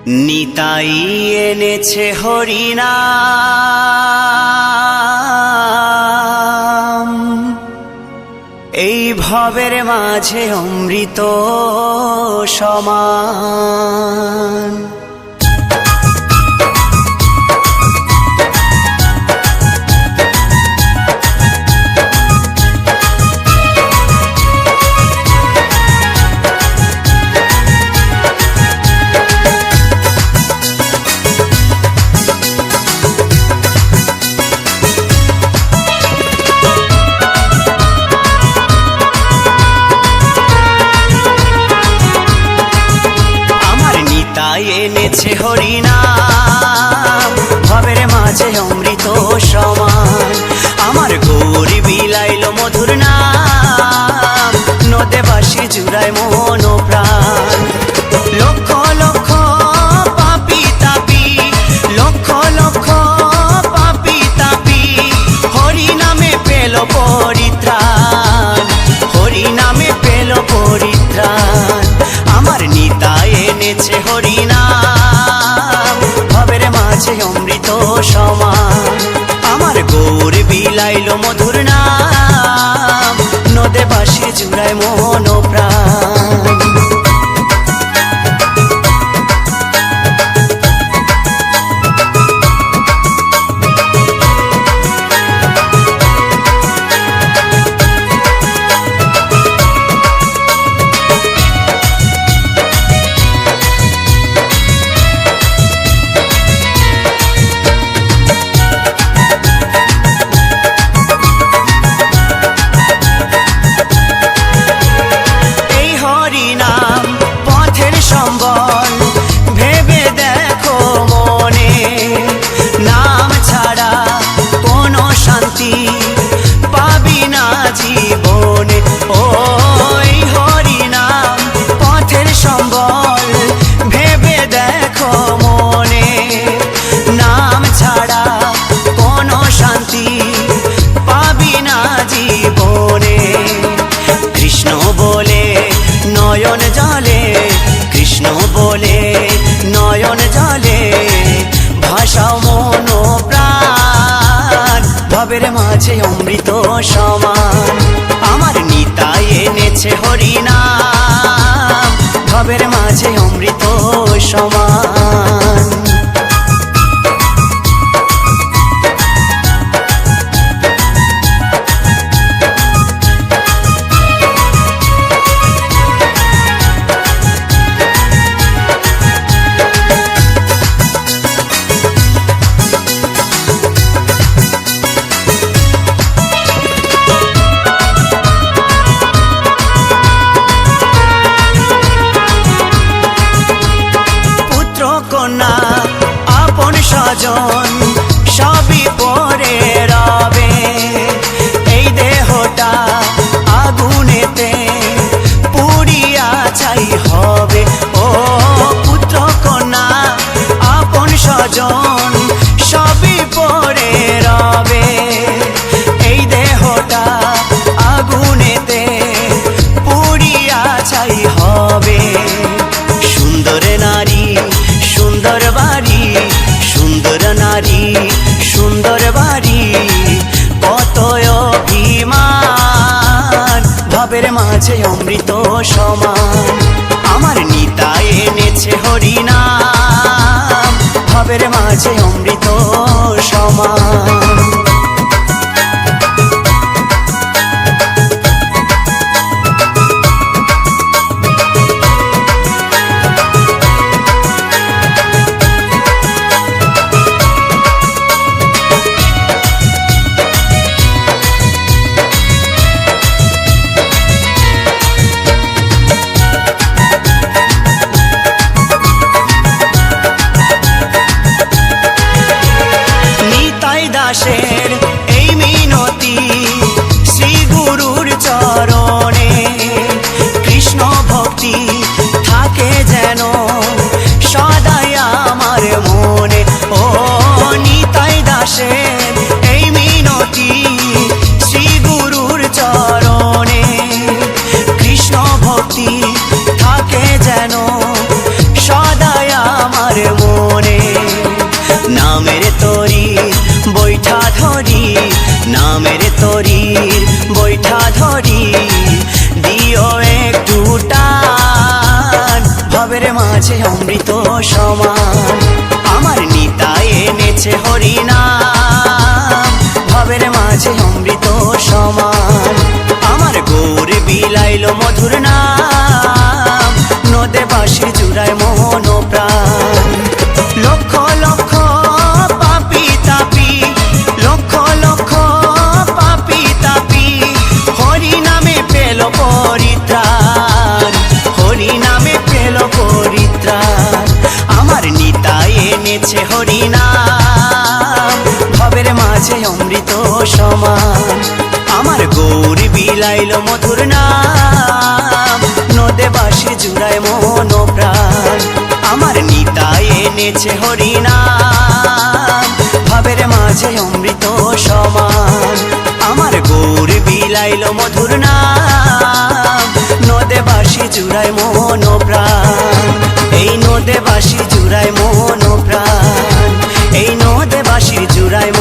নিতাই এনেছে হরিনাম, এই ভবের মাঝে অমৃত সমান। এনেছে হরিনাম, ভবের মাঝে অমৃত সমান। আমার গৌরী বিলাইল মধুর নাম, নদে বাসি জুড়ায় মন প্রাণ। লক্ষ লক্ষ পাপি তাপি, লক্ষ লক্ষ পাপি তাপি, হরিনামে পেল পরিত্রাণ, হরিনামে পেল পরিত্রাণ। আমার নিতাই এনেছে হরিনাম, ভবের মাঝে অমৃত সমান। আমার গৌর বিলাইল মধুর নাম, নদে বাসি জুড়ায় মন প্রাণ। ভেবে দেখো মনে, নাম ছাড়া কোনো শান্তি পাবি না জীবনে। ওই হরিনাম পথের সম্বল, ভেবে দেখো মনে, নাম ছাড়া কোনো শান্তি পাবি না জীবনে। কৃষ্ণ বলে নয়ন জলে, কৃষ্ণ বলে নয়ন জলে, ভাষাও মন প্রাণ, ভবের মাঝে অমৃত সমান। আমার নিতাই এনেছে হরিনাম, ভবের মাঝে অমৃত সমান। কন্যা আপন স্বজন সবই পরে রবে, এই দেহটা আগুনেতে পুড়িয়া ছাই হবে। ও পুত্র কন্যা আপন স্বজন সবই পরে রবে, এই দেহটা আগুনেতে পুড়িয়া ছাই হবে। সুন্দর নারী সুন্দর বাড়ি, সুন্দর নারী সুন্দর বাড়ি, কত অভিমান, ভবের মাঝে অমৃত সমান। আমার নিতাই এনেছে হরিনাম, ভবের মাঝে অমৃত সমান। দাসে ভবের মাঝে অমৃত সমান আমার নিতাই এনেছে হরিনাম ভবের মাঝে অমৃত সমান আমার গৌর বিলাইল মধুর নাম নদে বাঁশি জুড়ায় মোহন প্রাণ লক্ষ লক্ষ পাপি তাপি লক্ষ লক্ষ পাপি তাপি হরি নামে পেল পরিত্রাণ হরি নামে পেল পরিত্রাণ আমার নিতাই এনেছে হরিনাম ভবের মাঝে অমৃত সমান আমার গৌর বিলাইল মধুর নাম নদে বাঁশি জুড়ায় মন প্রাণ আমার নিতাই এনেছে হরিনাম ভবের মাঝে অমৃত সমান আমার গৌর বিলাইল মধুর নাম নদে বাঁশি জুড়ায় মন প্রাণ এই নদে বাঁশি জুড়ায় মন প্রাণ এই নদে বাঁশি জুড়ায়